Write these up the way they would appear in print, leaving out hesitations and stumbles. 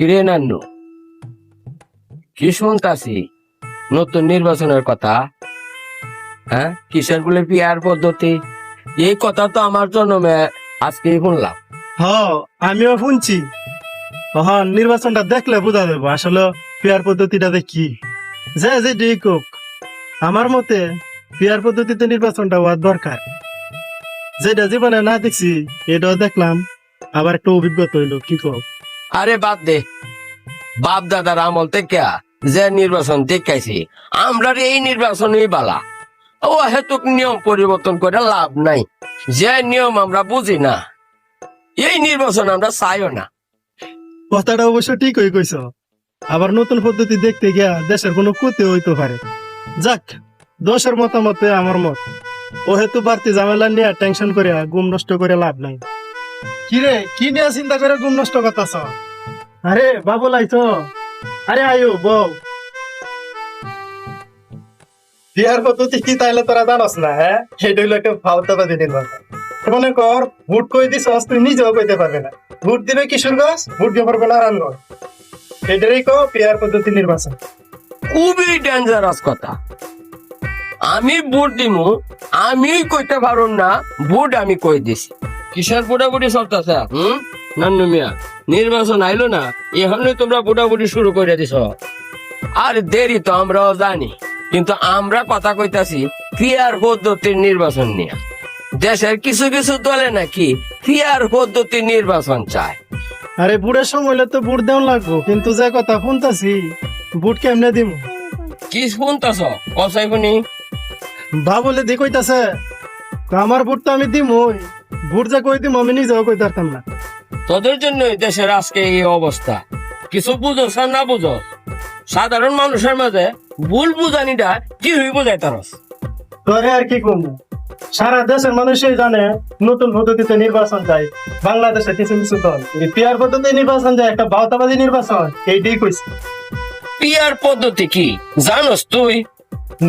কিরে নান্নু, কি শুনতাছি নতুন নির্বাচনের কথা? হ্যাঁ, কিসের বলে পিয়ার পদ্ধতি? এই কথা তো আমার জন্মে আজকেই শুনলাম। হ, আমিও শুনছি। তখন নির্বাচনটা দেখলে বোঝা যাবো আসলে পিয়ার পদ্ধতিটাতে কি। যে যেটি কোক, আমার মতে পিয়ার পদ্ধতিতে নির্বাচনটা হওয়ার দরকার। যেটা জীবনে না দেখছি এটাও দেখলাম, আবার একটা অভিজ্ঞতা হইলো। কি কো? আরে বাদ দে, বাপ দাদার আমল থেকে যে নির্বাচন দেখাইছি আমরা এই নির্বাচনই বালা। ও হেতুক নিয়ম পরিবর্তন করে লাভ নাই। যে নিয়ম আমরা বুঝি না, এই নির্বাচন আমরা চাইও না। কথাটা অবশ্য ঠিকই কইছ। আবার নতুন পদ্ধতি দেখতে গিয়া দেশের কোনো ক্ষতি হইতে পারে। যাক, দোষের মতামতে আমার মত। ও হেতু বাড়তি ঝামেলা নিয়ে টেনশন করে ঘুম নষ্ট করে লাভ নাই। কিরে, কি নিয়ে চিন্তা করে ঘুম নষ্ট করতেছ? আরে বাবু লাইছো, আরে আয়ু বউ। বিহার পদ্ধতি কি তাইলে তোরা জানস না? হ্যাঁ, সেটা হইলো একটা ফাউতাবাদী নির্বাচন। মনে কর ভোট কই দিছ, তুই নিজেও কইতে পারবে না। ভোট দিবে কিশোরগঞ্জ, ভোট দিয়ে পড়বে নারায়ণগঞ্জ। এটারই কো পিয়ার পদ্ধতি নির্বাচন। খুবই ডেঞ্জারাস কথা। আমি ভোট দিমু, আমি কইতে পারুম না ভোট আমি কই দিছি। কিসের বুড়াবুড়ি চলতেছে? নান্নু মিয়া, নির্বাচন আইলো না, এখনই তোমরা বুড়াবুড়ি শুরু করে দিছ। আর দেরি তো আমরাও জানি, কিন্তু আমরা কথা কইতাছি পিয়ার পদ্ধতির নির্বাচন নিয়ে। দেশের কিছু কিছু দলে নাকি পিয়ার পদ্ধতির নির্বাচন চায়। আরে বুড়ের সময় হইলে তো ভোট দেওয়া লাগবো, কিন্তু যে কথা শুনতাছি ভোট কেমনে দিম? কি শুনতাছ কসাই শুনি? বাবুলে দি কইতাছে আমার ভোট তো আমি দিমই, ভোট যে কই দিম আমি নিজেও কই পারতাম না। তোদের জন্যই দেশের আজকে এই অবস্থা। কিছু বুঝোস আর না বুঝোস, সাধারণ মানুষের মাঝে ভুল বুঝানিটা কি হয়ে বোঝাই তারস। তোরে আর কি কমু, সারা দেশের মানুষই জানে নতুন পদ্ধতিতে নির্বাচন চাই। বাংলাদেশে কিছু কিছু দল এই পিয়ার পদ্ধতি নির্বাচন যায় একটা ভাওতাবাদী নির্বাচন, এইটাই কইছে। পিয়ার পদ্ধতি কি জানোস তুই?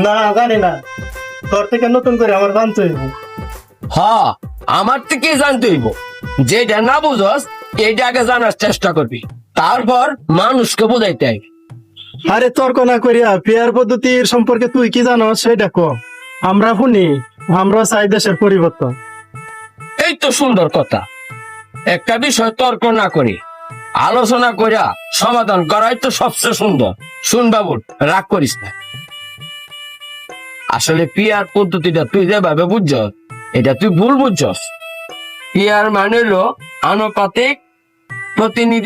না, জানি না, তোর থেকে নতুন করে আমার জানতে হইব। হ্যাঁ, আমার থেকে জানতে হইব। যেটা না বুঝোস এইটা আগে জানার চেষ্টা করবি, তারপর মানুষকে বুঝাইতে হইবে। আরে তর্ক না করিয়া পিয়ার পদ্ধতির সম্পর্কে তুই কি জানো সেটা ক। আমরা শুনি, আমরা চাই দেশের পরিবর্তন। এই তো সুন্দর কথা। একটা বিষয় তর্ক না করি আলোচনা করিয়া সমাধান করাই তো সবচেয়ে সুন্দর। শুন বাবু, রাগ করিস না। আসলে পিয়ার পদ্ধতিটা তুই যেভাবে বুঝছস এটা তুই ভুল বুঝছস। পিয়ার মানে হলো আনুপাতিক প্রতিনিধি